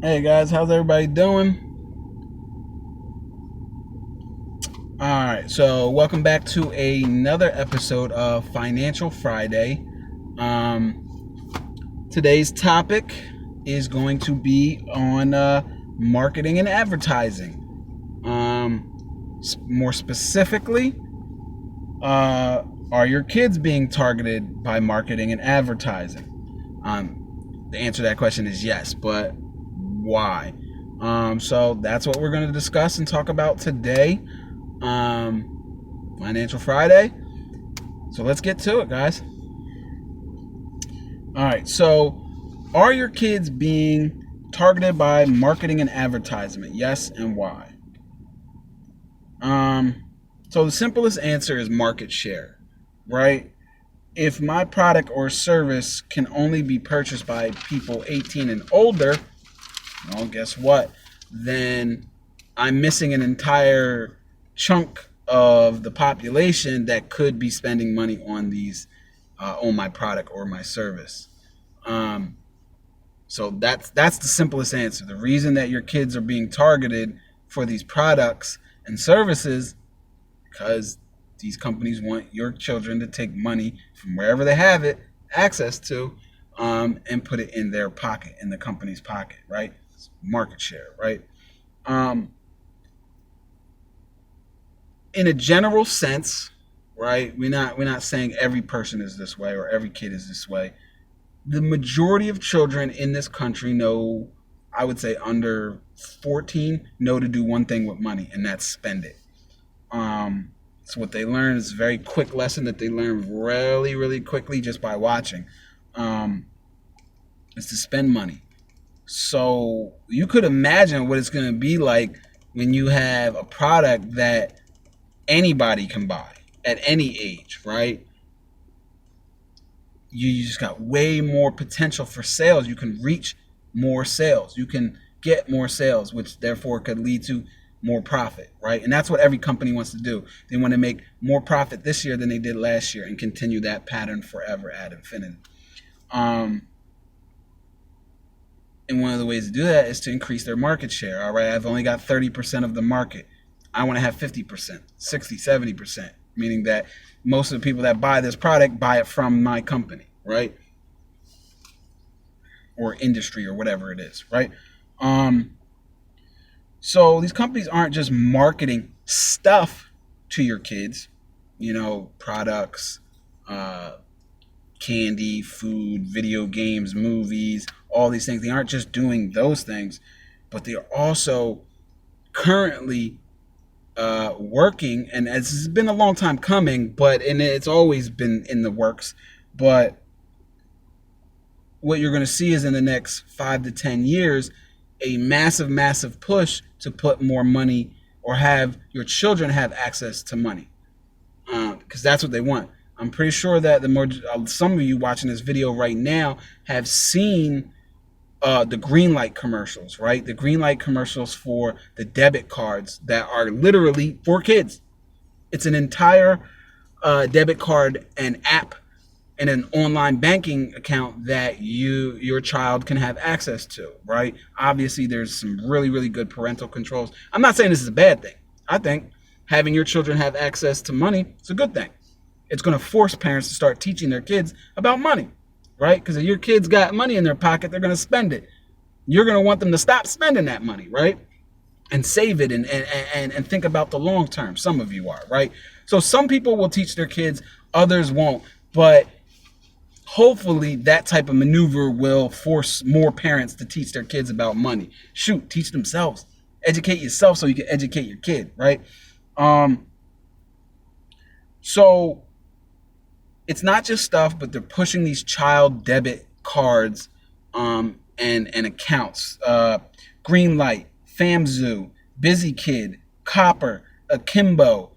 Hey guys, how's everybody doing? Alright, so welcome back to another episode of Financial Friday. Today's topic is going to be on marketing and advertising. More specifically, are your kids being targeted by marketing and advertising? The answer to that question is yes, but why? So that's what we're going to discuss and talk about today. Financial Friday. So let's get to it, guys. All right. So, are your kids being targeted by marketing and advertisement? Yes, and why? So the simplest answer is market share, right? If my product or service can only be purchased by people 18 and older, well, guess what? Then I'm missing an entire chunk of the population that could be spending money on on my product or my service. So that's the simplest answer. The reason that your kids are being targeted for these products and services, because these companies want your children to take money from wherever they have it access to, and put it in their pocket, in the company's pocket, right? It's market share, right? Um, in a general sense, right? We're not saying every person is this way or every kid is this way. The majority of children in this country know, I would say under 14, know to do one thing with money, and that's spend it. It's what they learn. It's a very quick lesson that they learn really, really quickly just by watching. Um, is to spend money. So you could imagine what it's going to be like when you have a product that anybody can buy at any age, right? You just got way more potential for sales. You can reach more sales. You can get more sales, which therefore could lead to more profit, right? And that's what every company wants to do. They want to make more profit this year than they did last year and continue that pattern forever ad infinitum. And one of the ways to do that is to increase their market share. All right, I've only got 30% of the market. I want to have 50%, 60, 70%, meaning that most of the people that buy this product buy it from my company, right? Or industry or whatever it is, right? So these companies aren't just marketing stuff to your kids, products, candy, food, video games, movies, all these things. They aren't just doing those things, but they are also currently working, and it's been a long time coming, and it's always been in the works. But what you're going to see is in the next 5 to 10 years, a massive, massive push to put more money or have your children have access to money, because that's what they want. I'm pretty sure that some of you watching this video right now have seen the green light commercials, right? The green light commercials for the debit cards that are literally for kids. It's an entire debit card and app and an online banking account that your child can have access to, right? Obviously, there's some really, really good parental controls. I'm not saying this is a bad thing. I think having your children have access to money is a good thing. It's going to force parents to start teaching their kids about money, right? Because if your kids got money in their pocket, they're going to spend it. You're going to want them to stop spending that money, right? And save it and think about the long term. Some of you are, right? So some people will teach their kids, others won't. But hopefully that type of maneuver will force more parents to teach their kids about money. Shoot, teach themselves. Educate yourself so you can educate your kid, right? So it's not just stuff, but they're pushing these child debit cards and accounts. Greenlight, FamZoo, Busy Kid, Copper, Akimbo.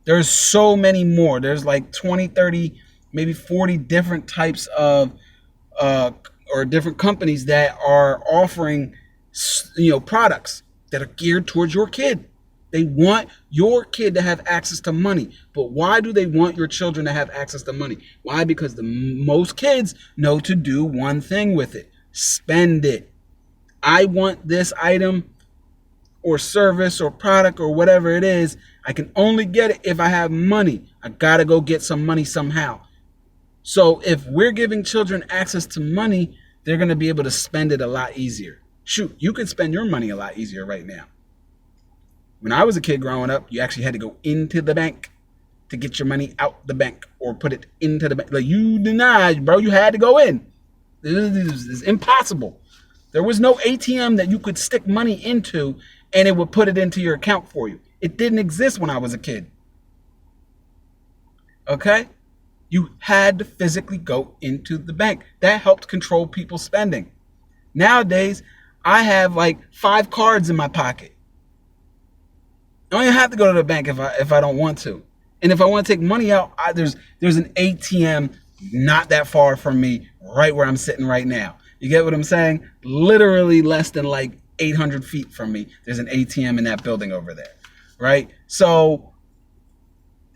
There's so many more. There's like 20, 30, maybe 40 different types of or different companies that are offering products that are geared towards your kid. They want your kid to have access to money. But why do they want your children to have access to money? Why? Because most kids know to do one thing with it: spend it. I want this item or service or product or whatever it is, I can only get it if I have money. I gotta go get some money somehow. So if we're giving children access to money, they're gonna be able to spend it a lot easier. Shoot, you can spend your money a lot easier right now. When I was a kid growing up, you actually had to go into the bank to get your money out the bank or put it into the bank. Like, you denied, bro, you had to go in. This is impossible. There was no ATM that you could stick money into and it would put it into your account for you. It didn't exist when I was a kid. Okay? You had to physically go into the bank. That helped control people's spending. Nowadays, I have like 5 cards in my pocket. I don't even have to go to the bank if I don't want to. And if I want to take money out, there's an ATM not that far from me, right where I'm sitting right now. You get what I'm saying? Literally less than like 800 feet from me, there's an ATM in that building over there, right? So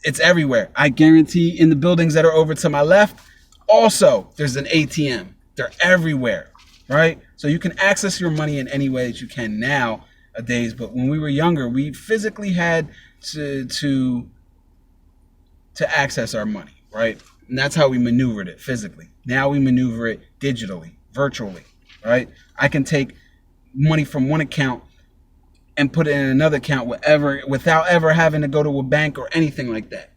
it's everywhere. I guarantee in the buildings that are over to my left, also there's an ATM. They're everywhere, right? So you can access your money in any way that you can nowadays. But when we were younger, we physically had to access our money, right? And that's how we maneuvered it physically. Now we maneuver it digitally, virtually, right? I can take money from one account and put it in another account without ever having to go to a bank or anything like that.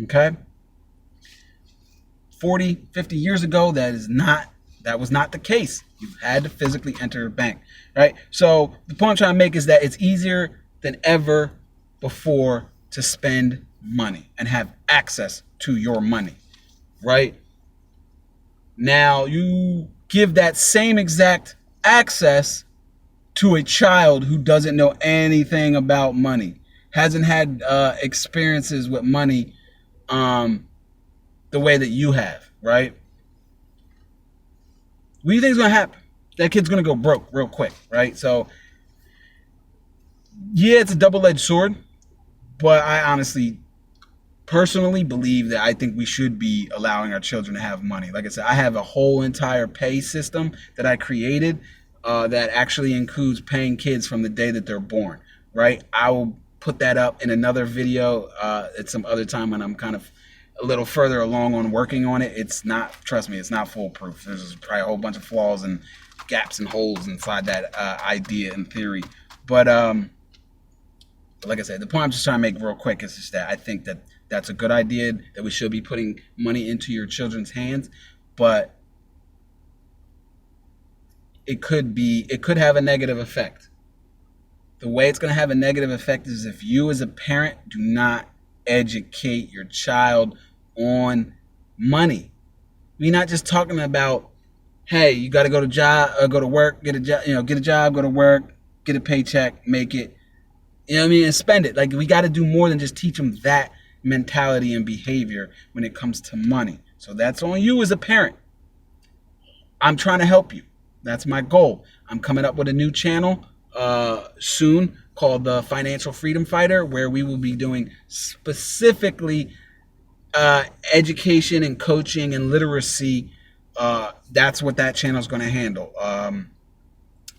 Okay? 40, 50 years ago, that was not the case. You had to physically enter a bank, right? So the point I'm trying to make is that it's easier than ever before to spend money and have access to your money, right? Now you give that same exact access to a child who doesn't know anything about money, hasn't had experiences with money the way that you have, right? What do you think is going to happen? That kid's going to go broke real quick, right? So, yeah, it's a double-edged sword, but I honestly, personally believe that I think we should be allowing our children to have money. Like I said, I have a whole entire pay system that I created that actually includes paying kids from the day that they're born, right? I will put that up in another video at some other time when I'm kind of a little further along on working on it. It's not, trust me, it's not foolproof. There's probably a whole bunch of flaws and gaps and holes inside that idea and theory. But like I said, the point I'm just trying to make real quick is just that I think that that's a good idea, that we should be putting money into your children's hands, but it could have a negative effect. The way it's going to have a negative effect is if you as a parent do not educate your child on money. We're not just talking about, hey, you got to go to work, get a job, go to work, get a paycheck, make it, you know what I mean, and spend it. Like, we got to do more than just teach them that mentality and behavior when it comes to money. So that's on you as a parent. I'm trying to help you. That's my goal. I'm coming up with a new channel soon called the Financial Freedom Fighter, where we will be doing specifically education and coaching and literacy. That's what that channel is going to handle.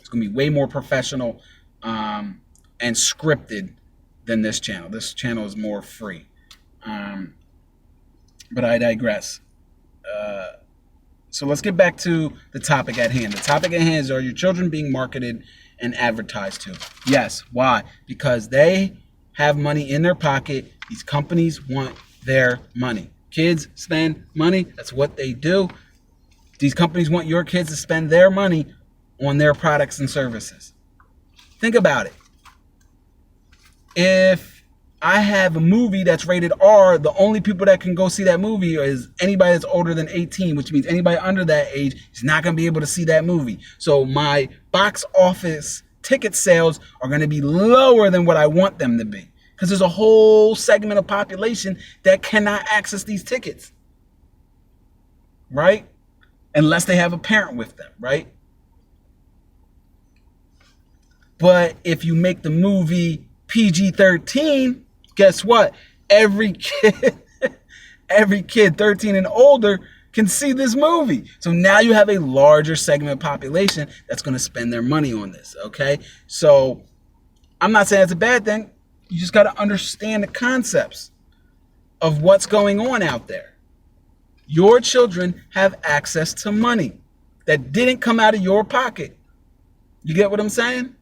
It's going to be way more professional and scripted than this channel. This channel is more free. But I digress. So let's get back to the topic at hand. The topic at hand is, are your children being marketed and advertised to? Yes. Why? Because they have money in their pocket. These companies want their money. Kids spend money. That's what they do. These companies want your kids to spend their money on their products and services. Think about it. If I have a movie that's rated R, the only people that can go see that movie is anybody that's older than 18, which means anybody under that age is not going to be able to see that movie. So my box office ticket sales are going to be lower than what I want them to be, because there's a whole segment of population that cannot access these tickets, right? Unless they have a parent with them, right? But if you make the movie PG-13, guess what? Every kid 13 and older can see this movie. So now you have a larger segment of population that's going to spend their money on this, okay? So I'm not saying it's a bad thing. You just got to understand the concepts of what's going on out there. Your children have access to money that didn't come out of your pocket. You get what I'm saying?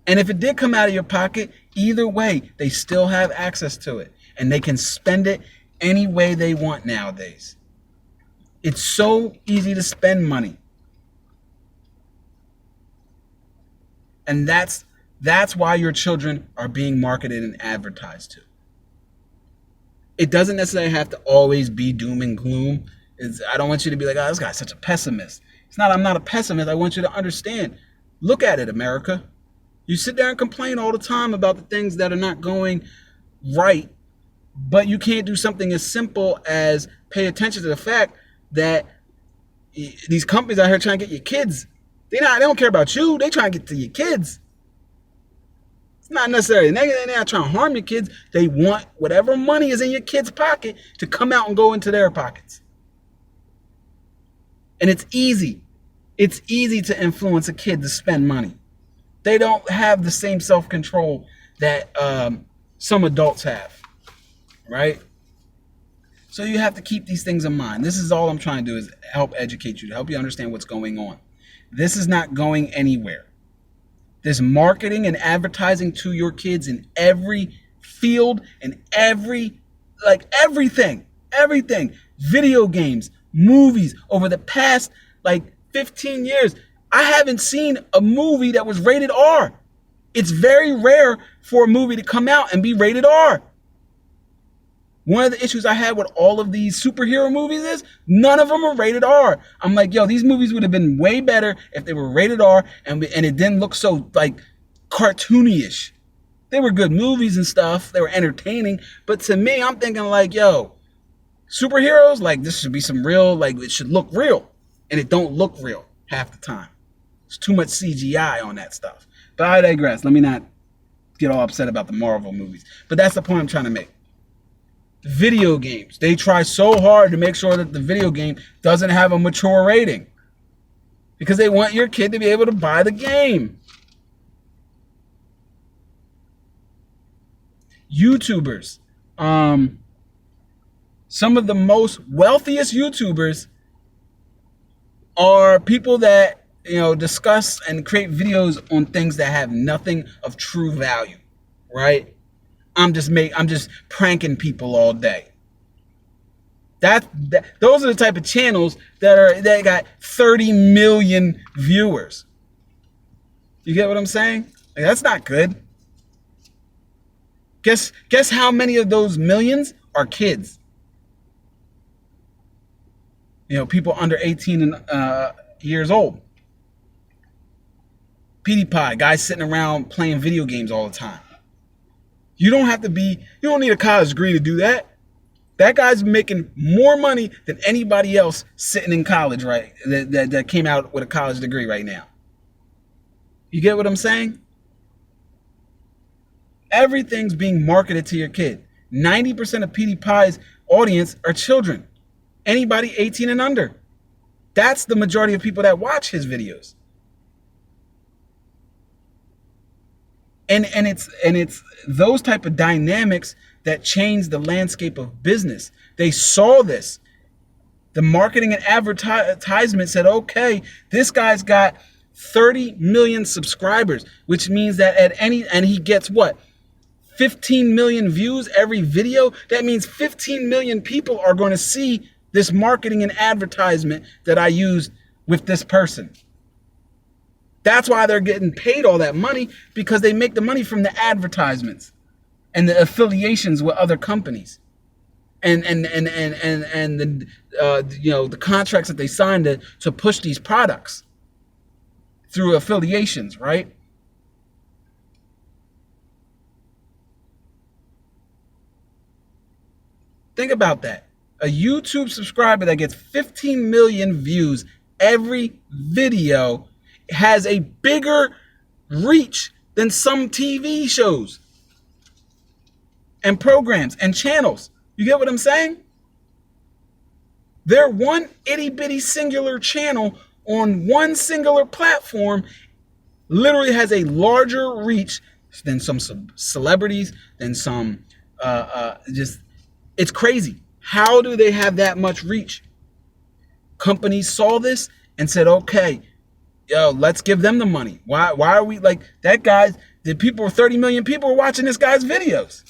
And if it did come out of your pocket, either way, they still have access to it. And they can spend it any way they want nowadays. It's so easy to spend money. And that's why your children are being marketed and advertised to. It doesn't necessarily have to always be doom and gloom. I don't want you to be like, oh, this guy's such a pessimist. I'm not a pessimist. I want you to understand. Look at it, America. You sit there and complain all the time about the things that are not going right, but you can't do something as simple as pay attention to the fact that these companies out here trying to get your kids. They don't care about you. They trying to get to your kids. It's not necessarily negative. They're not trying to harm your kids. They want whatever money is in your kid's pocket to come out and go into their pockets. And it's easy. It's easy to influence a kid to spend money. They don't have the same self-control that some adults have, right? So you have to keep these things in mind. This is all I'm trying to do is help educate you, to help you understand what's going on. This is not going anywhere. This marketing and advertising to your kids in every field and everything, video games, movies, over the past 15 years, I haven't seen a movie that was rated R. It's very rare for a movie to come out and be rated R. One of the issues I had with all of these superhero movies is none of them are rated R. I'm like, yo, these movies would have been way better if they were rated R and it didn't look so cartoony-ish. They were good movies and stuff. They were entertaining. But to me, I'm thinking yo, superheroes, this should be some real, it should look real. And it don't look real half the time. There's too much CGI on that stuff. But I digress. Let me not get all upset about the Marvel movies. But that's the point I'm trying to make. Video games. They try so hard to make sure that the video game doesn't have a mature rating. Because they want your kid to be able to buy the game. YouTubers. Some of the most wealthiest YouTubers are people that discuss and create videos on things that have nothing of true value, right? I'm just pranking people all day. Those are the type of channels that got 30 million viewers. You get what I'm saying? That's not good. Guess how many of those millions are kids? People under 18 years old. PewDiePie, guys sitting around playing video games all the time. You don't need a college degree to do that. That guy's making more money than anybody else sitting in college, right? That came out with a college degree right now. You get what I'm saying? Everything's being marketed to your kid. 90% of PewDiePie's audience are children. Anybody 18 and under. That's the majority of people that watch his videos. And it's those type of dynamics that change the landscape of business. They saw this. The marketing and advertisement said, okay, this guy's got 30 million subscribers, which means that and he gets what? 15 million views every video. That means 15 million people are going to see this marketing and advertisement that I used with this person. That's why they're getting paid all that money, because they make the money from the advertisements and the affiliations with other companies, and the the contracts that they signed to push these products through affiliations, right? Think about that. A YouTube subscriber that gets 15 million views every video has a bigger reach than some TV shows and programs and channels. You get what I'm saying? Their one itty bitty singular channel on one singular platform literally has a larger reach than some celebrities, than some just, it's crazy. How do they have that much reach? Companies saw this and said, okay, yo, let's give them the money. Why are we like that guy's, the people, 30 million people are watching this guy's videos.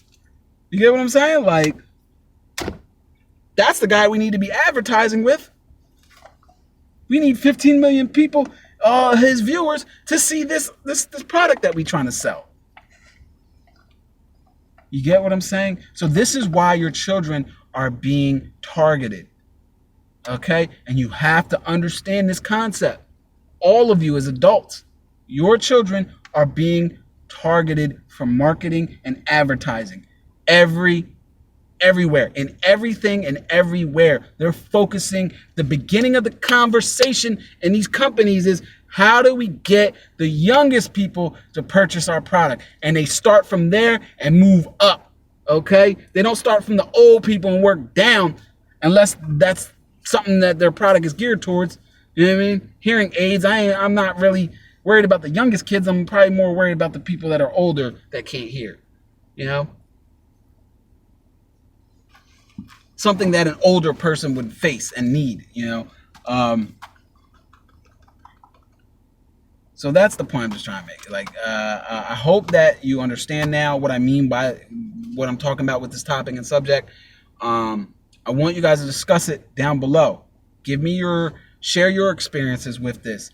You get what I'm saying? Like, that's the guy we need to be advertising with. We need 15 million people, his viewers, to see this product that we're trying to sell. You get what I'm saying? So this is why your children are being targeted. Okay? And you have to understand this concept. All of you as adults, your children are being targeted for marketing and advertising. Everywhere, in everything and everywhere. They're focusing, the beginning of the conversation in these companies is, how do we get the youngest people to purchase our product? And they start from there and move up, okay? They don't start from the old people and work down, unless that's something that their product is geared towards. You know what I mean? Hearing aids, I'm not really worried about the youngest kids. I'm probably more worried about the people that are older that can't hear, you know? Something that an older person would face and need, you know? So that's the point I'm just trying to make. Like, I hope that you understand now what I mean by what I'm talking about with this topic and subject. I want you guys to discuss it down below. Share your experiences with this.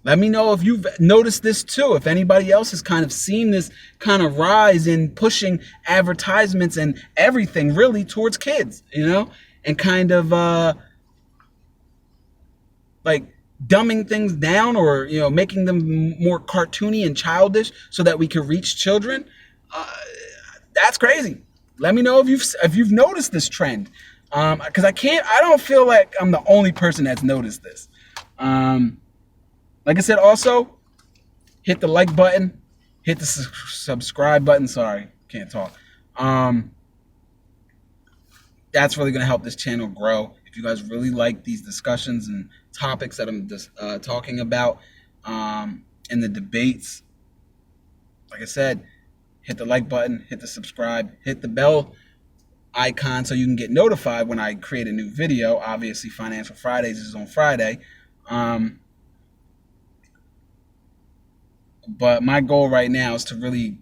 Let me know if you've noticed this too. If anybody else has kind of seen this kind of rise in pushing advertisements and everything really towards kids, you know, and kind of like dumbing things down, or, you know, making them more cartoony and childish so that we can reach children. That's crazy. Let me know if you've noticed this trend, because I don't feel like I'm the only person that's noticed this. Like I said, also, hit the like button, hit the subscribe button. Sorry, can't talk. That's really going to help this channel grow. If you guys really like these discussions and topics that I'm just talking about in the debates, like I said, hit the like button, hit the subscribe, hit the bell icon so you can get notified when I create a new video. Obviously, Financial Fridays is on Friday. But my goal right now is to really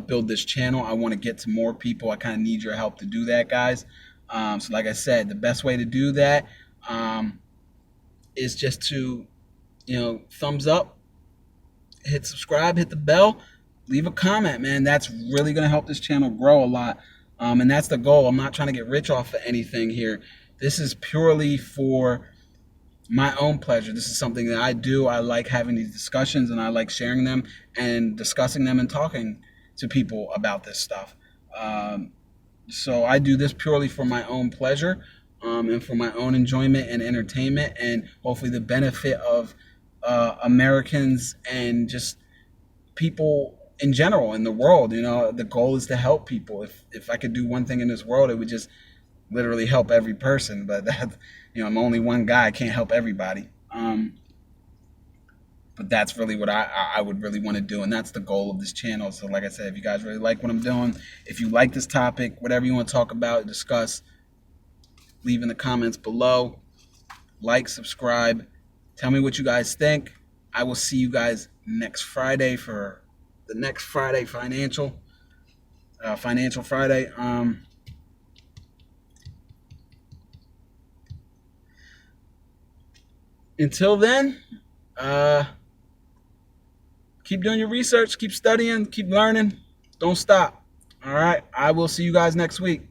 build this channel. I want to get to more people. I kind of need your help to do that, guys. So like I said, the best way to do that is just to, you know, thumbs up, hit subscribe, hit the bell, leave a comment, man. That's really going to help this channel grow a lot. And that's the goal. I'm not trying to get rich off of anything here. This is purely for my own pleasure. This is something that I do. I like having these discussions, and I like sharing them and discussing them and talking to people about this stuff. So I do this purely for my own pleasure, and for my own enjoyment and entertainment, and hopefully the benefit of Americans and just people in general in the world. You know, the goal is to help people. If I could do one thing in this world, it would just literally help every person. But that, you know, I'm only one guy. I can't help everybody. But that's really what I would really want to do, and that's the goal of this channel. So like I said, if you guys really like what I'm doing, if you like this topic, whatever you want to talk about, discuss, leave in the comments below. Like, subscribe, tell me what you guys think. I will see you guys next Friday for the next Friday Financial Friday. Until then, keep doing your research, keep studying, keep learning. Don't stop. All right. I will see you guys next week.